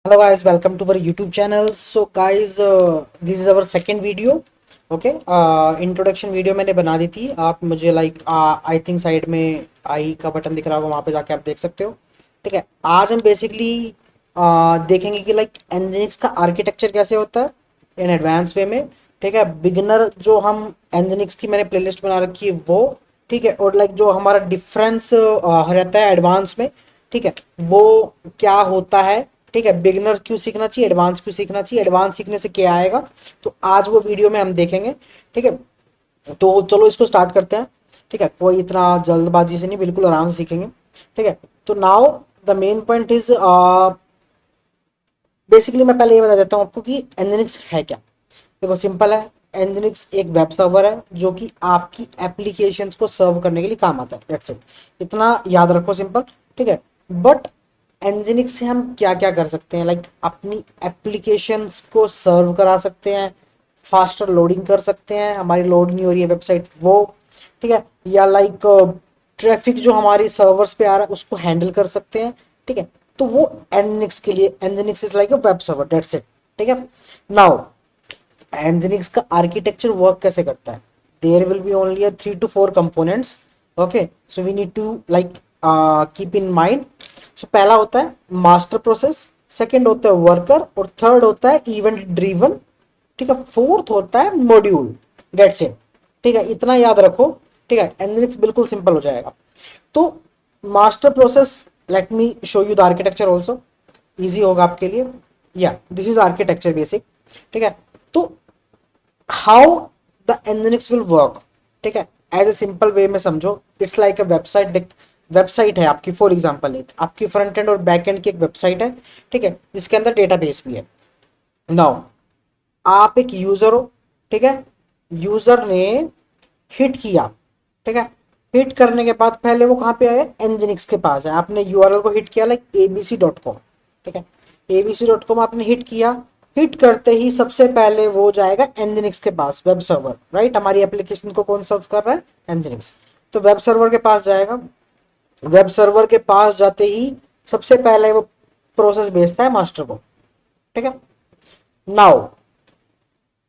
Hello guys, welcome to our YouTube channel. So guys, this is our second video. Okay, introduction video मैंने बना दी थी. आप मुझे I think side में आई का बटन दिख रहा होगा, वहाँ पे जाके आप देख सकते हो. ठीक है, आज हम बेसिकली देखेंगे कि एनजिनिक्स का आर्किटेक्चर कैसे होता है इन एडवांस वे में. ठीक है, बिगिनर जो हम एनजिनिक्स की मैंने प्लेलिस्ट बना रखी है वो. ठीक है, और जो हमारा डिफरेंस रहता है एडवांस में. ठीक है, वो क्या होता है. ठीक है, बिगिनर क्यों सीखना चाहिए, एडवांस क्यों सीखना चाहिए, एडवांस सीखने से क्या आएगा, तो आज वो वीडियो में हम देखेंगे. ठीक है, तो चलो इसको स्टार्ट करते हैं. ठीक है, कोई इतना जल्दबाजी से नहीं, बिल्कुल आराम से सीखेंगे. ठीक है, तो now the main point is basically मैं पहले ये बता देता हूँ आपको कि एनजिनिक्स है क्या. देखो सिंपल है, एनजिनिक्स एक वेब सर्वर है जो कि आपकी एप्लीकेशंस को सर्व करने के लिए काम आता है. दैट्स इट, इतना याद रखो, सिंपल. ठीक है, बट एनजिनिक्स से हम क्या क्या कर सकते हैं, अपनी एप्लीकेशंस को सर्व करा सकते हैं, फास्टर लोडिंग कर सकते हैं, हमारी लोड नहीं हो रही है वेबसाइट वो. ठीक है, या ट्रैफिक जो हमारी सर्वर्स पे आ रहा है उसको हैंडल कर सकते हैं. ठीक है, तो वो एनजिनिक्स के लिए, Nginx is like a web server. That's it. ठीक है, नाउ एनजिनिक्स का आर्किटेक्चर वर्क कैसे करता है. There will be only 3 to 4 components. Okay, so we need to keep in mind. So पहला होता है मास्टर प्रोसेस, सेकंड होता है वर्कर, और थर्ड होता है इवेंट ड्रिवन. ठीक है, फोर्थ होता है मॉड्यूल. Gets it. ठीक है, इतना याद रखो. ठीक है, एनजिनिक्स बिल्कुल सिंपल हो जाएगा. तो master process, let me show you the architecture also, easy होगा आपके लिए. या दिस इज आर्किटेक्चर बेसिक. ठीक है, तो हाउ द एनजिनिक्स विल वर्क. ठीक है, एज ए सिंपल वे में समझो, it's like a website. Website है आपकी, फॉर एग्जांपल एक आपकी फ्रंट एंड और बैक एंड की एक वेबसाइट है. ठीक है, जिसके अंदर डेटाबेस भी है. नाउ आप एक यूजर हो. ठीक है, यूजर ने हिट किया. ठीक है, हिट करने के बाद पहले वो कहाँ पे आया, एनजिनिक्स के पास है. आपने यूआरएल को हिट किया abc.com. ठीक है, abc.com आपने हिट किया. हिट करते ही सबसे पहले वो जाएगा एनजिनिक्स के पास, वेब सर्वर. राइट, हमारी एप्लीकेशन को कौन सर्व कर रहा है, एनजिनिक्स. तो वेब सर्वर के पास जाएगा. वेब सर्वर के पास जाते ही सबसे पहले वो प्रोसेस भेजता है मास्टर को. ठीक है, नाउ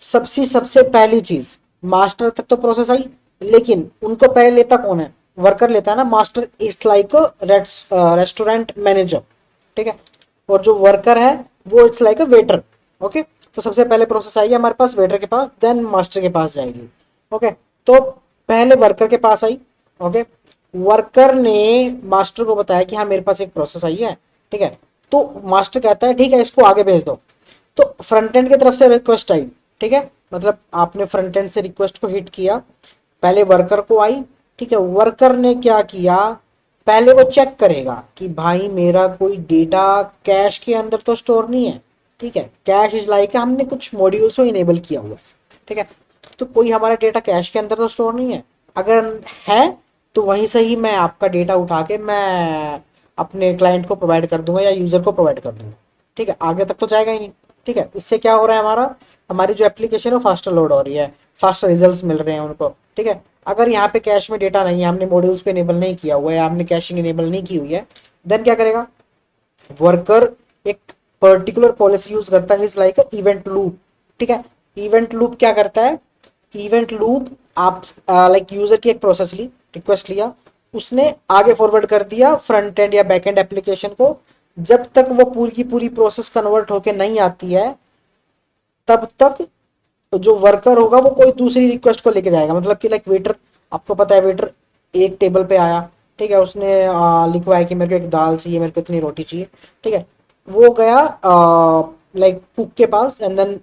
सबसे पहली चीज, मास्टर तक तो प्रोसेस आई, लेकिन उनको पहले लेता कौन है, वर्कर लेता है ना. Master is like restaurant manager. ठीक है, और जो वर्कर है वो it's like a waiter. Okay, तो सबसे पहले प्रोसेस आएगी हमारे पास वेटर के पास, देन मास्टर के पास जाएगी. ओके, तो पहले वर्कर के पास आई. ओके, वर्कर ने मास्टर को बताया कि हाँ मेरे पास एक प्रोसेस आई है. ठीक है, तो मास्टर कहता है ठीक है इसको आगे भेज दो. तो फ्रंट एंड की तरफ से रिक्वेस्ट आई. ठीक है, मतलब आपने फ्रंट एंड से रिक्वेस्ट को हिट किया, पहले वर्कर को आई. ठीक है, वर्कर ने क्या किया, पहले वो चेक करेगा कि भाई मेरा कोई डेटा कैश के अंदर तो स्टोर नहीं है. ठीक है, कैश इज लाइक हमने कुछ मॉड्यूल्स को इनेबल किया हुआ. ठीक है, तो कोई हमारा डेटा कैश के अंदर तो स्टोर नहीं है. अगर है तो वहीं से ही मैं आपका डेटा उठा के मैं अपने क्लाइंट को प्रोवाइड कर दूंगा या यूजर को प्रोवाइड कर दूंगा. ठीक है, आगे तक तो जाएगा ही नहीं. ठीक है, इससे क्या हो रहा है, हमारी जो एप्लीकेशन है फास्टर लोड हो रही है, फास्टर रिजल्ट्स मिल रहे हैं उनको. ठीक है, अगर यहाँ पे कैश में डेटा नहीं है, हमने मॉड्यूल्स को इनेबल नहीं किया हुआ है, हमने कैशिंग इनेबल नहीं की हुई है, देन क्या करेगा वर्कर, एक पर्टिकुलर पॉलिसी यूज करता है, इज लाइक इवेंट लूप. ठीक है, इवेंट लूप क्या करता है, इवेंट लूप आप यूजर की एक प्रोसेस ली, रिक्वेस्ट लिया, उसने आगे फॉरवर्ड कर दिया फ्रंट एंड या बैक एंड एप्लीकेशन को. जब तक वो पूरी की पूरी प्रोसेस कन्वर्ट होके नहीं आती है, तब तक जो वर्कर होगा वो कोई दूसरी रिक्वेस्ट को लेके जाएगा. मतलब कि वेटर, आपको पता है वेटर एक टेबल पे आया. ठीक है, उसने लिखवाया कि मेरे को एक दाल चाहिए, मेरे को इतनी रोटी चाहिए. ठीक है, वो गया कुक के पास, एंड देन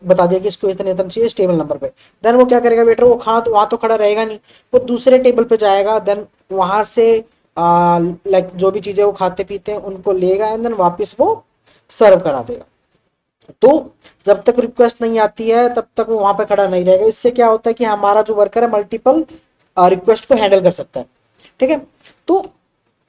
बता दिया कि इसको इतने इतना चाहिए इस टेबल नंबर पे. देन वो क्या करेगा वेटर, वो खा तो वहां तो खड़ा रहेगा नहीं, वो दूसरे टेबल पे जाएगा. देन वहां से जो भी चीजें वो खाते पीते हैं उनको लेगा, एंड देन वापस वो सर्व करा देगा. तो जब तक रिक्वेस्ट नहीं आती है तब तक वो वहां पे खड़ा नहीं रहेगा. इससे क्या होता है कि हमारा जो वर्कर है मल्टीपल रिक्वेस्ट को हैंडल कर सकता है. ठीक है, तो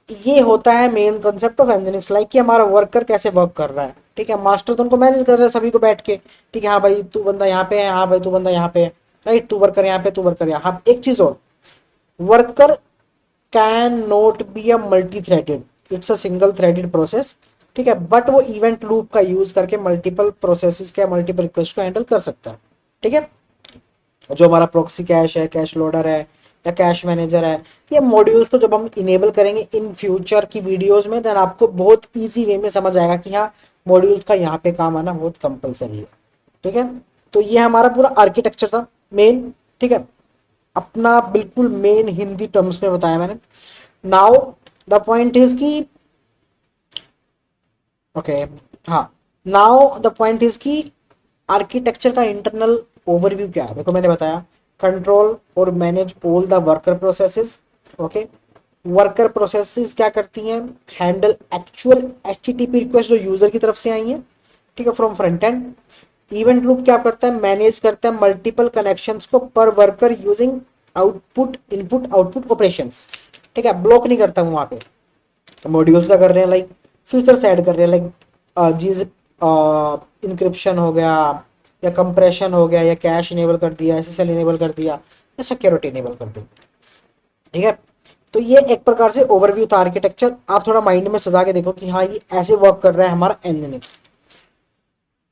ये होता है मेन कंसेप्ट ऑफ एनजिनिक्स, कि हमारा वर्कर कैसे वर्क कर रहा है. ठीक है, मास्टर तो उनको मैनेज कर रहा है सभी को बैठ के. ठीक है, हाँ भाई तू बंदा यहाँ पे है, हाँ भाई तू बंदा यहाँ पे है, राइट, तू वर्कर यहाँ पे, तू वर्कर यहाँ. हाँ, एक चीज और, worker can not be a multi threaded, it's a single threaded process. ठीक है, बट वो इवेंट लूप का यूज करके मल्टीपल प्रोसेसेस के मल्टीपल रिक्वेस्ट को हैंडल कर सकता है। ठीक है, जो हमारा प्रोक्सी कैश है, कैश लोडर है या कैश मैनेजर है, ये मॉड्यूल्स को जब हम इनेबल करेंगे इन फ्यूचर की वीडियोस में, देन आपको बहुत इजी वे में समझ आएगा कि हाँ मॉड्यूल्स का यहाँ पे काम आना बहुत कंपलसरी है। ठीक है, तो ये हमारा पूरा आर्किटेक्चर था मेन। ठीक है, अपना बिल्कुल मेन हिंदी टर्म्स में बताया मैंने। नाउ द पॉइंट इज कि ओके, हाँ, नाउ द पॉइंट इज कि आर्किटेक्चर का इंटरनल ओवरव्यू क्या है। देखो मैंने बताया कंट्रोल और manage all the worker processes. Okay, worker processes क्या करती हैं, हैंडल एक्चुअल एचटीटीपी रिक्वेस्ट जो यूजर की तरफ से आई हैं, ठीक है, from front end. Event loop क्या करता है, मैनेज करता है मल्टीपल कनेक्शंस को पर worker using output input output operations. ठीक है, ब्लॉक नहीं करता वहां पे। मॉड्यूल्स का कर रहे हैं, लाइक फीचर्स ऐड कर रहे हैं, लाइक जीज इंक्रिप्शन हो गया या कंप्रेशन हो गया या कैश इनेबल कर दिया, एसएसएल इनेबल कर दिया या सिक्योरिटी इनेबल कर दी। ठीक है, तो ये एक प्रकार से ओवरव्यू था आर्किटेक्चर। आप थोड़ा माइंड में सजा के देखो कि हाँ ये ऐसे वर्क कर रहा है हमारा एनजिनिक्स।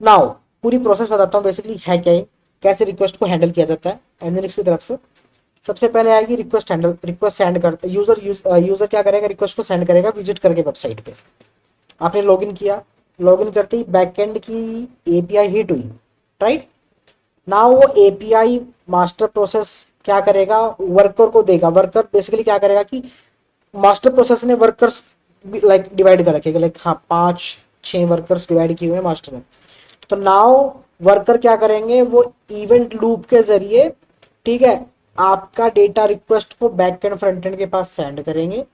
नाउ पूरी प्रोसेस बताता हूँ बेसिकली है क्या है, कैसे रिक्वेस्ट को हैंडल किया जाता है एनजिनिक्स की तरफ से। सबसे पहले आएगी रिक्वेस्ट हैंडल, रिक्वेस्ट सेंड कर यूजर क्या करेगा, रिक्वेस्ट को सेंड करेगा विजिट करके वेबसाइट पे। आपने लॉगिन किया, लॉगिन करते ही बैकएंड की एपीआई हिट हुई, राइट। नाउ वो एपीआई मास्टर प्रोसेस क्या करेगा, वर्कर को देगा। वर्कर बेसिकली क्या करेगा कि मास्टर प्रोसेस ने वर्कर्स लाइक डिवाइड कर रखेगा, लाइक हाँ 5-6 वर्कर्स डिवाइड किए हुए हैं मास्टर में। तो नाउ वर्कर क्या करेंगे, वो इवेंट लूप के जरिए, ठीक है, आपका डेटा रिक्वेस्ट को बैक एंड फ्रंट एंड के पास सेंड करेंगे।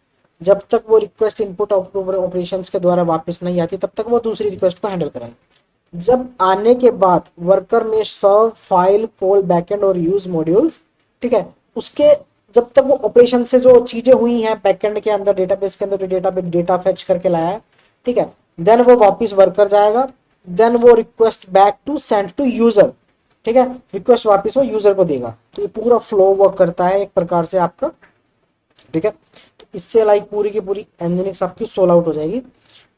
जब तक वो रिक्वेस्ट इनपुट आउटपुट ऑपरेशंस के द्वारा वापस नहीं आती तब तक वो दूसरी रिक्वेस्ट को हैंडल करेंगे। जब आने के बाद वर्कर में सर्व फाइल कॉल बैकएंड और यूज मॉड्यूल्स, ठीक है, उसके जब तक वो ऑपरेशन से जो चीजें हुई हैं बैकएंड के अंदर, डेटाबेस के अंदर जो डेटा फेच करके लाया है, ठीक है, देन वो वापस वर्कर जाएगा, देन वो request back to send to user. ठीक है, रिक्वेस्ट वापस वो यूजर को देगा। तो ये पूरा फ्लो वर्क करता है एक प्रकार से आपका। ठीक है, तो इससे लाइक पूरी की पूरी एनजिनिक्स आपकी सोल आउट हो जाएगी।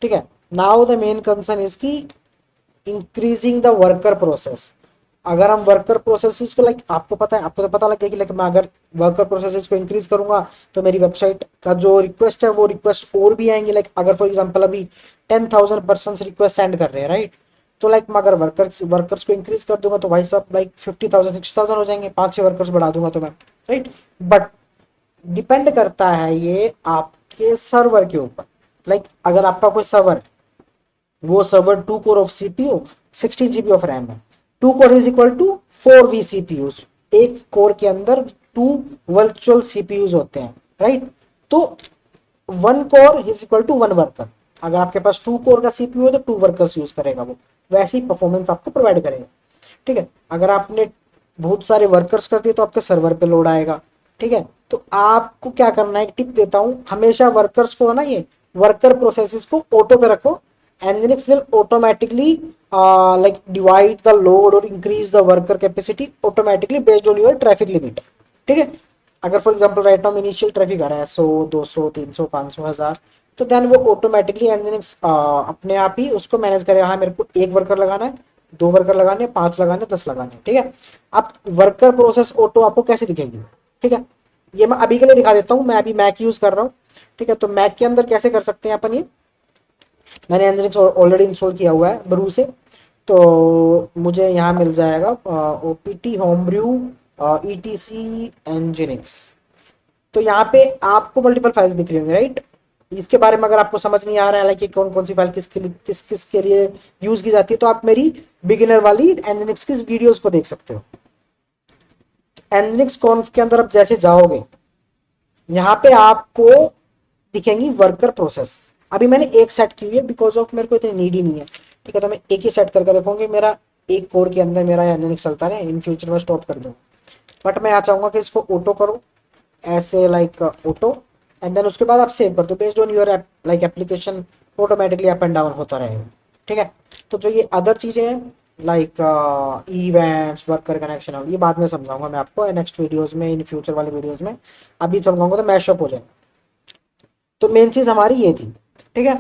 ठीक है, now the main concern is की इंक्रीजिंग द वर्कर प्रोसेस। अगर हम वर्कर प्रोसेसेस को लाइक आपको पता है, आपको तो पता लग गया कि लाइक मैं अगर वर्कर प्रोसेसेस को इंक्रीज करूंगा तो मेरी वेबसाइट का जो रिक्वेस्ट है वो रिक्वेस्ट और भी आएंगे। लाइक अगर फॉर एग्जांपल अभी 10,000 पर्सन रिक्वेस्ट सेंड कर रहे हैं, राइट, तो लाइक मैं अगर वर्कर्स को इंक्रीज कर दूंगा तो भाई साहब लाइक 50,000 60,000 हो जाएंगे, 5-6 वर्कर्स बढ़ा दूंगा तो मैं, राइट। बट डिपेंड करता है ये आपके सर्वर के ऊपर। लाइक अगर आपका कोई सर्वर है, वो server 2 core of CPU 16 GB of RAM है, 2 core is equal to 4 V CPU. एक कोर के अंदर 2 वर्चुअल सीपीयूज होते हैं, राइट। तो 1 core is equal to 1 worker. अगर आपके पास 2 कोर का सीपीयू है तो 2 वर्कर्स यूज करेगा वो, वैसे ही परफॉर्मेंस आपको प्रोवाइड करेगा। ठीक है, अगर आपने बहुत सारे वर्कर्स कर दिए तो आपके सर्वर पे लोड आएगा। ठीक है, तो आपको क्या करना है, एक टिप देता हूं, हमेशा वर्कर्स को ना, ये वर्कर प्रोसेसेस को ऑटो पे रखो। Nginx will automatically like divide the load or increase the worker capacity automatically based on your traffic limit। ठीक है, अगर for example right now initial traffic आ रहा है 100 200 300 500 1000, तो देन वो ऑटोमेटिकली Nginx अपने आप ही उसको मैनेज करेगा। हाँ मेरे को 1 वर्कर लगाना है, 2 वर्कर लगाने, 5 लगाने, 10 लगाने। ठीक है, अब वर्कर प्रोसेस ऑटो आपको कैसे दिखेगी, ठीक है, ये मैं अभी के लिए दिखा देता हूँ। मैं अभी मैक यूज कर रहा हूँ। ठीक है, तो मैक के अंदर कैसे कर सकते हैं अपन ये, मैंने एनजिनिक्स ऑलरेडी इंस्टॉल किया हुआ है ब्रू से, तो मुझे यहाँ मिल जाएगा ओपीटी होमब्रू ईटीसी एनजिनिक्स। तो यहाँ पे आपको मल्टीपल फाइल्स दिख रही होंगी, राइट। इसके बारे में अगर आपको समझ नहीं आ रहा है लाइक कौन कौन सी फाइल किस के लिए यूज की जाती है, तो आप मेरी बिगिनर वाली एनजिनिक्स की वीडियोस को देख सकते हो। एनजिनिक्स कॉन्फ के अंदर आप जैसे जाओगे, यहाँ पे आपको दिखेंगी वर्कर प्रोसेस। अभी मैंने एक सेट की हुई है बिकॉज ऑफ मेरे को इतनी नीड ही नहीं है। ठीक है, तो मैं एक ही सेट करके रखूंगी, मेरा एक कोर के अंदर मेरा एनजिनिक्स चलता रहे, इन फ्यूचर में स्टॉप कर दूँ। बट मैं यहाँ चाहूंगा कि इसको ऑटो करो, ऐसे लाइक ऑटो, एंड देन उसके बाद आप सेव कर दो based on your like application, automatically up and down होता रहेगा। ठीक है, तो जो ये अदर चीजें हैं लाइक इवेंट्स, वर्कर कनेक्शन, ये बाद में समझाऊंगा मैं आपको नेक्स्ट वीडियोस में, इन फ्यूचर वाले वीडियोस में। अभी समझाऊंगा तो मैशअप हो जाए। तो मेन चीज हमारी ये थी। ठीक है,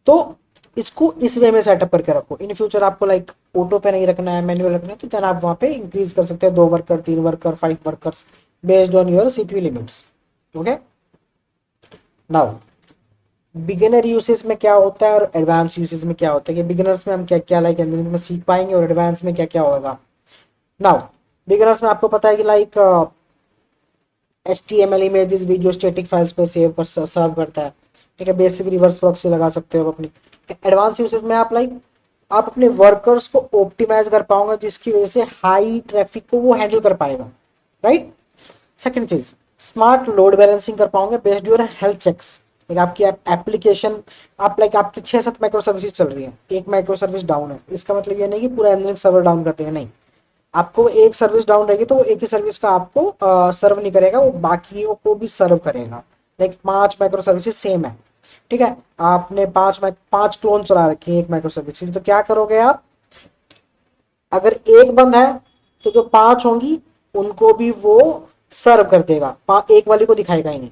तो इसको इस वे में सेटअप करके रखो। इन फ्यूचर आपको लाइक ऑटो पे नहीं रखना है, मैनुअल रखना है, तो देन आप वहाँ पे इंक्रीज कर सकते हैं 2 worker, 3 worker, 5 workers based on your CPU limits. Okay, now beginner usage में क्या होता है और एडवांस यूसेज में क्या होता है, कि बिगिनर्स में हम क्या क्या लाइक इंजीनियरिंग में सीख पाएंगे और एडवांस में क्या क्या होगा। नाउ बिगिनर्स में आपको पता है कि like HTML images video static files पे सेव कर सर्व करता है, ठीक है। बेसिक रिवर्स प्रॉक्सी लगा सकते हो अपनी। एडवांस यूसेज में आप लाइक आप अपने वर्कर्स को ऑप्टिमाइज कर पाओगे, जिसकी वजह से हाई ट्रैफिक को वो हैंडल कर पाएगा, राइट। सेकंड चीज, स्मार्ट लोड बैलेंसिंग कर पाओगे based your health checks. Like आपकी एप्लीकेशन आप लाइक आपकी 6-7 माइक्रो सर्विसेज चल रही है, एक माइक्रो सर्विस डाउन है, इसका मतलब ये नहीं कि पूरा इंजीनियरिंग सर्वर डाउन करते हैं, नहीं। आपको एक सर्विस डाउन रहेगी तो वो एक ही सर्विस का आपको सर्व नहीं करेगा, वो बाकियों को भी सर्व करेगा। लाइक 5 माइक्रो सर्विसेज सेम है, ठीक है। आपने 5 क्लोन चला रखी है एक माइक्रो सर्विस की, तो क्या करोगे आप, अगर एक बंद है तो जो 5 होंगी उनको भी वो सर्व कर देगा, एक वाली को दिखाएगा ही नहीं,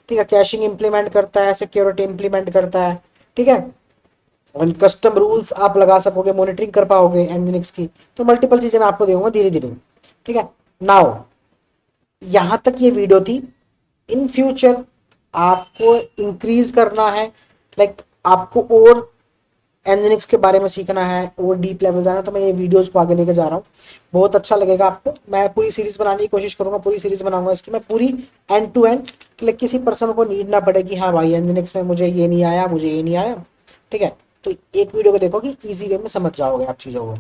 ठीक है। कैशिंग इंप्लीमेंट करता है, सिक्योरिटी इंप्लीमेंट करता है, ठीक है। कस्टम रूल्स आप लगा सकोगे, मॉनिटरिंग कर पाओगे एनजिनिक्स की। तो मल्टीपल चीजें मैं आपको दूंगा धीरे धीरे, ठीक है। नाउ यहां तक ये वीडियो थी। इन फ्यूचर आपको इंक्रीज करना है, लाइक आपको और एनजिनिक्स के बारे में सीखना है और डीप लेवल जाना है, तो मैं ये वीडियोस को आगे लेके जा रहा हूँ। बहुत अच्छा लगेगा आपको। मैं पूरी सीरीज बनाने की कोशिश करूंगा, पूरी सीरीज बनाऊंगा इसकी मैं पूरी एंड टू एंड, लाइक किसी पर्सन को नीड ना पड़े कि हाँ भाई एनजिनिक्स में मुझे ये नहीं आया, मुझे ये नहीं आया, ठीक है। तो एक वीडियो को देखो कि ईजी वे में समझ जाओगे आप चीज़ों को।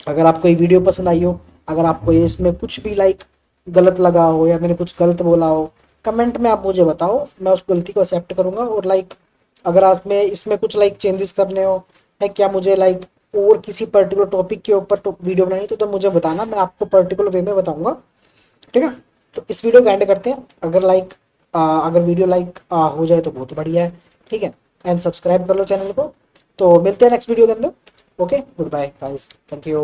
अगर आपको ये वीडियो पसंद आई हो, अगर आपको इसमें कुछ भी लाइक गलत लगा हो या मैंने कुछ गलत बोला हो, कमेंट में आप मुझे बताओ, मैं उस गलती को एक्सेप्ट करूंगा। और लाइक अगर आप में इसमें कुछ लाइक चेंजेस करने हो, लाइक क्या मुझे लाइक और किसी पर्टिकुलर टॉपिक के ऊपर वीडियो बनानी, तो मुझे बताना, मैं आपको पर्टिकुलर वे में बताऊंगा, ठीक है। तो इस वीडियो को एंड करते हैं। अगर लाइक अगर वीडियो लाइक हो जाए तो बहुत बढ़िया है, ठीक है। एंड सब्सक्राइब कर लो चैनल को। तो मिलते हैं नेक्स्ट वीडियो के अंदर। Okay, good bye guys, thank you.